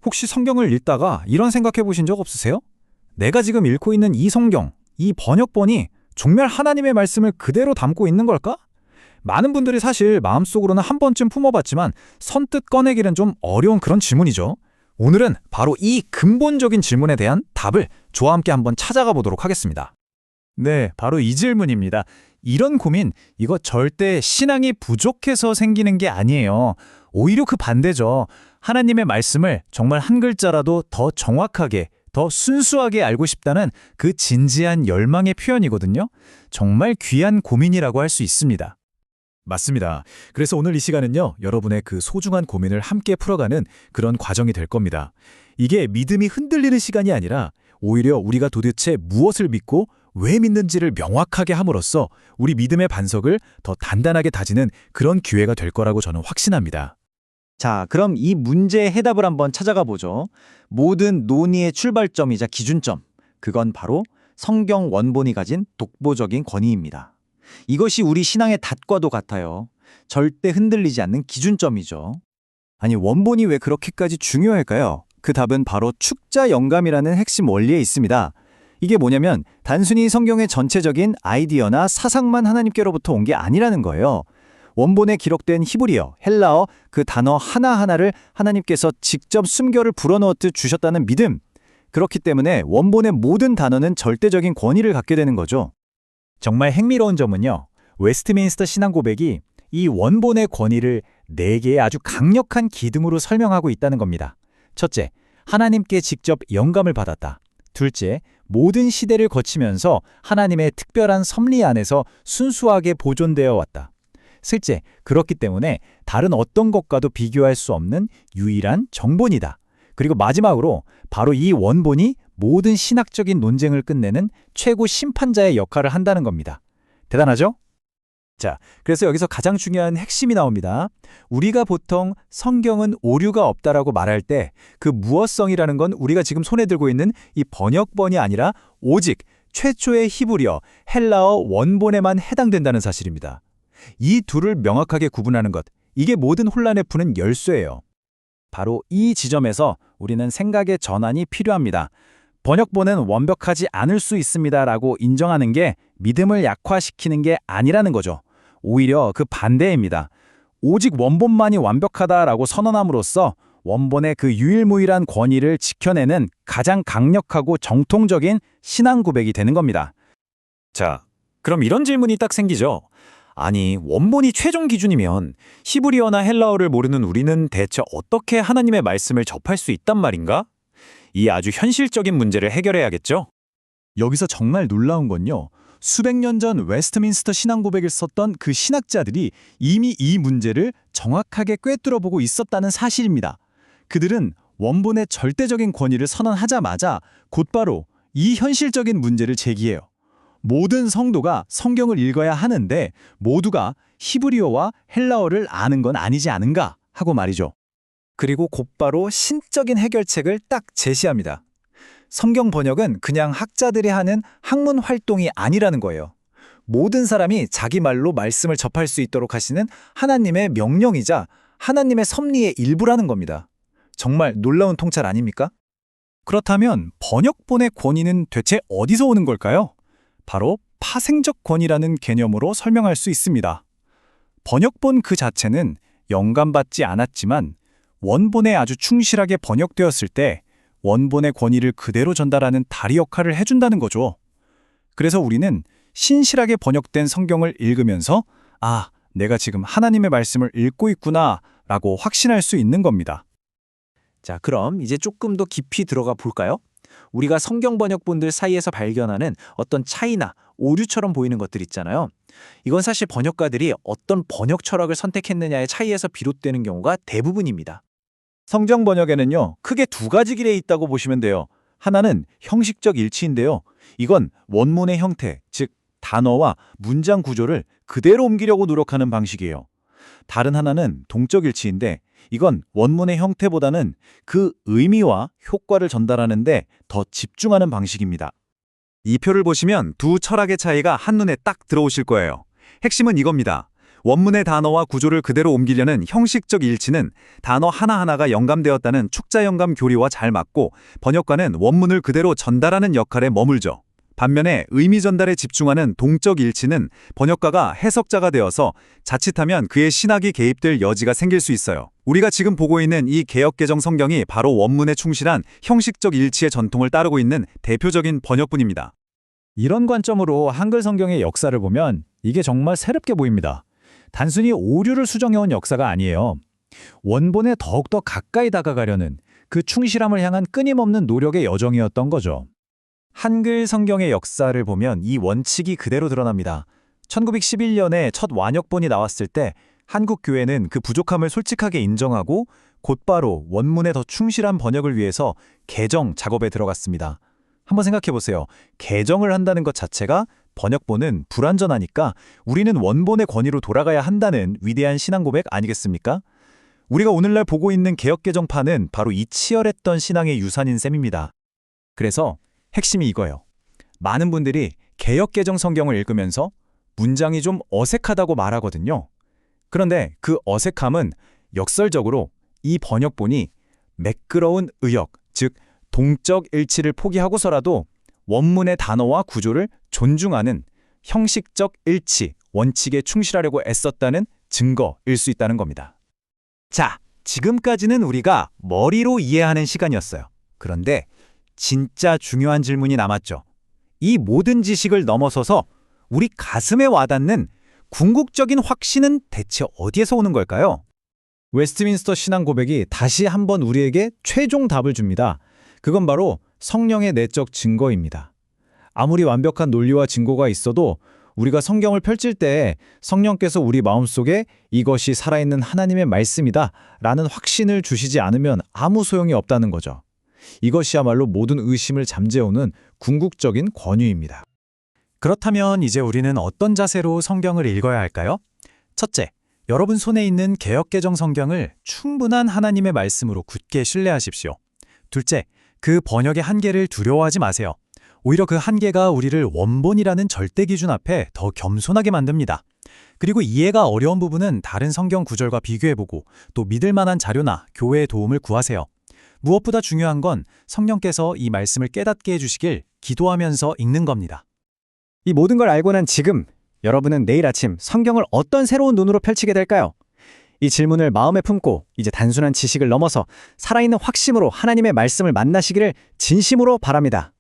혹시 성경을 읽다가 이런 생각해 보신 적 없으세요? 내가 지금 읽고 있는 이 성경, 이 번역본이 정말 하나님의 말씀을 그대로 담고 있는 걸까? 많은 분들이 사실 마음속으로는 한 번쯤 품어봤지만 선뜻 꺼내기는 좀 어려운 그런 질문이죠. 오늘은 바로 이 근본적인 질문에 대한 답을 저와 함께 한번 찾아가 보도록 하겠습니다. 네, 바로 이 질문입니다. 이런 고민, 이거 절대 신앙이 부족해서 생기는 게 아니에요. 오히려 그 반대죠. 하나님의 말씀을 정말 한 글자라도 더 정확하게, 더 순수하게 알고 싶다는 그 진지한 열망의 표현이거든요. 정말 귀한 고민이라고 할 수 있습니다. 맞습니다. 그래서 오늘 이 시간은요, 여러분의 그 소중한 고민을 함께 풀어가는 그런 과정이 될 겁니다. 이게 믿음이 흔들리는 시간이 아니라 오히려 우리가 도대체 무엇을 믿고 왜 믿는지를 명확하게 함으로써 우리 믿음의 반석을 더 단단하게 다지는 그런 기회가 될 거라고 저는 확신합니다. 자, 그럼 이 문제의 해답을 한번 찾아가 보죠. 모든 논의의 출발점이자 기준점, 그건 바로 성경 원본이 가진 독보적인 권위입니다. 이것이 우리 신앙의 닷과도 같아요. 절대 흔들리지 않는 기준점이죠. 아니, 원본이 왜 그렇게까지 중요할까요? 그 답은 바로 축자 영감이라는 핵심 원리에 있습니다. 이게 뭐냐면 단순히 성경의 전체적인 아이디어나 사상만 하나님께로부터 온 게 아니라는 거예요. 원본에 기록된 히브리어, 헬라어 그 단어 하나하나를 하나님께서 직접 숨결을 불어넣듯 주셨다는 믿음. 그렇기 때문에 원본의 모든 단어는 절대적인 권위를 갖게 되는 거죠. 정말 흥미로운 점은요, 웨스트민스터 신앙고백이 이 원본의 권위를 4개의 아주 강력한 기둥으로 설명하고 있다는 겁니다. 첫째, 하나님께 직접 영감을 받았다. 둘째, 모든 시대를 거치면서 하나님의 특별한 섭리 안에서 순수하게 보존되어 왔다. 셋째, 그렇기 때문에 다른 어떤 것과도 비교할 수 없는 유일한 정본이다. 그리고 마지막으로 바로 이 원본이 모든 신학적인 논쟁을 끝내는 최고 심판자의 역할을 한다는 겁니다. 대단하죠? 자, 그래서 여기서 가장 중요한 핵심이 나옵니다. 우리가 보통 성경은 오류가 없다라고 말할 때 그 무엇성이라는 건 우리가 지금 손에 들고 있는 이 번역본이 아니라 오직 최초의 히브리어, 헬라어 원본에만 해당된다는 사실입니다. 이 둘을 명확하게 구분하는 것, 이게 모든 혼란을 푸는 열쇠예요. 바로 이 지점에서 우리는 생각의 전환이 필요합니다. 번역본은 완벽하지 않을 수 있습니다라고 인정하는 게 믿음을 약화시키는 게 아니라는 거죠. 오히려 그 반대입니다. 오직 원본만이 완벽하다라고 선언함으로써 원본의 그 유일무이한 권위를 지켜내는 가장 강력하고 정통적인 신앙 고백이 되는 겁니다. 자, 그럼 이런 질문이 딱 생기죠. 아니, 원본이 최종 기준이면 히브리어나 헬라어를 모르는 우리는 대체 어떻게 하나님의 말씀을 접할 수 있단 말인가? 이 아주 현실적인 문제를 해결해야겠죠? 여기서 정말 놀라운 건요. 수백 년 전 웨스트민스터 신앙 고백을 썼던 그 신학자들이 이미 이 문제를 정확하게 꿰뚫어보고 있었다는 사실입니다. 그들은 원본의 절대적인 권위를 선언하자마자 곧바로 이 현실적인 문제를 제기해요. 모든 성도가 성경을 읽어야 하는데 모두가 히브리어와 헬라어를 아는 건 아니지 않은가 하고 말이죠. 그리고 곧바로 신적인 해결책을 딱 제시합니다. 성경 번역은 그냥 학자들이 하는 학문 활동이 아니라는 거예요. 모든 사람이 자기 말로 말씀을 접할 수 있도록 하시는 하나님의 명령이자 하나님의 섭리의 일부라는 겁니다. 정말 놀라운 통찰 아닙니까? 그렇다면 번역본의 권위는 대체 어디서 오는 걸까요? 바로 파생적 권위라는 개념으로 설명할 수 있습니다. 번역본 그 자체는 영감받지 않았지만 원본에 아주 충실하게 번역되었을 때 원본의 권위를 그대로 전달하는 다리 역할을 해준다는 거죠. 그래서 우리는 신실하게 번역된 성경을 읽으면서 아, 내가 지금 하나님의 말씀을 읽고 있구나 라고 확신할 수 있는 겁니다. 자, 그럼 이제 조금 더 깊이 들어가 볼까요? 우리가 성경 번역본들 사이에서 발견하는 어떤 차이나 오류처럼 보이는 것들 있잖아요. 이건 사실 번역가들이 어떤 번역 철학을 선택했느냐의 차이에서 비롯되는 경우가 대부분입니다. 성경 번역에는요, 크게 2가지 길이 있다고 보시면 돼요. 하나는 형식적 일치인데요. 이건 원문의 형태, 즉 단어와 문장 구조를 그대로 옮기려고 노력하는 방식이에요. 다른 하나는 동적 일치인데 이건 원문의 형태보다는 그 의미와 효과를 전달하는데 더 집중하는 방식입니다. 이 표를 보시면 두 철학의 차이가 한눈에 딱 들어오실 거예요. 핵심은 이겁니다. 원문의 단어와 구조를 그대로 옮기려는 형식적 일치는 단어 하나하나가 영감되었다는 축자 영감 교리와 잘 맞고 번역가는 원문을 그대로 전달하는 역할에 머물죠. 반면에 의미 전달에 집중하는 동적 일치는 번역가가 해석자가 되어서 자칫하면 그의 신학이 개입될 여지가 생길 수 있어요. 우리가 지금 보고 있는 이 개역개정 성경이 바로 원문에 충실한 형식적 일치의 전통을 따르고 있는 대표적인 번역본입니다. 이런 관점으로 한글 성경의 역사를 보면 이게 정말 새롭게 보입니다. 단순히 오류를 수정해온 역사가 아니에요. 원본에 더욱더 가까이 다가가려는 그 충실함을 향한 끊임없는 노력의 여정이었던 거죠. 한글 성경의 역사를 보면 이 원칙이 그대로 드러납니다. 1911년에 첫 완역본이 나왔을 때 한국 교회는 그 부족함을 솔직하게 인정하고 곧바로 원문에 더 충실한 번역을 위해서 개정 작업에 들어갔습니다. 한번 생각해 보세요. 개정을 한다는 것 자체가 번역본은 불완전하니까 우리는 원본의 권위로 돌아가야 한다는 위대한 신앙 고백 아니겠습니까? 우리가 오늘날 보고 있는 개역개정파는 바로 이 치열했던 신앙의 유산인 셈입니다. 그래서 핵심이 이거예요. 많은 분들이 개역개정 성경을 읽으면서 문장이 좀 어색하다고 말하거든요. 그런데 그 어색함은 역설적으로 이 번역본이 매끄러운 의역, 즉 동적 일치를 포기하고서라도 원문의 단어와 구조를 존중하는 형식적 일치, 원칙에 충실하려고 애썼다는 증거일 수 있다는 겁니다. 자, 지금까지는 우리가 머리로 이해하는 시간이었어요. 그런데 진짜 중요한 질문이 남았죠. 이 모든 지식을 넘어서서 우리 가슴에 와닿는 궁극적인 확신은 대체 어디에서 오는 걸까요? 웨스트민스터 신앙 고백이 다시 한번 우리에게 최종 답을 줍니다. 그건 바로 성령의 내적 증거입니다. 아무리 완벽한 논리와 증거가 있어도 우리가 성경을 펼칠 때 성령께서 우리 마음속에 이것이 살아있는 하나님의 말씀이다 라는 확신을 주시지 않으면 아무 소용이 없다는 거죠. 이것이야말로 모든 의심을 잠재우는 궁극적인 권위입니다. 그렇다면 이제 우리는 어떤 자세로 성경을 읽어야 할까요? 첫째, 여러분 손에 있는 개역개정 성경을 충분한 하나님의 말씀으로 굳게 신뢰하십시오. 둘째, 그 번역의 한계를 두려워하지 마세요. 오히려 그 한계가 우리를 원본이라는 절대 기준 앞에 더 겸손하게 만듭니다. 그리고 이해가 어려운 부분은 다른 성경 구절과 비교해보고 또 믿을 만한 자료나 교회의 도움을 구하세요. 무엇보다 중요한 건 성령께서 이 말씀을 깨닫게 해주시길 기도하면서 읽는 겁니다. 이 모든 걸 알고 난 지금 여러분은 내일 아침 성경을 어떤 새로운 눈으로 펼치게 될까요? 이 질문을 마음에 품고 이제 단순한 지식을 넘어서 살아있는 확심으로 하나님의 말씀을 만나시기를 진심으로 바랍니다.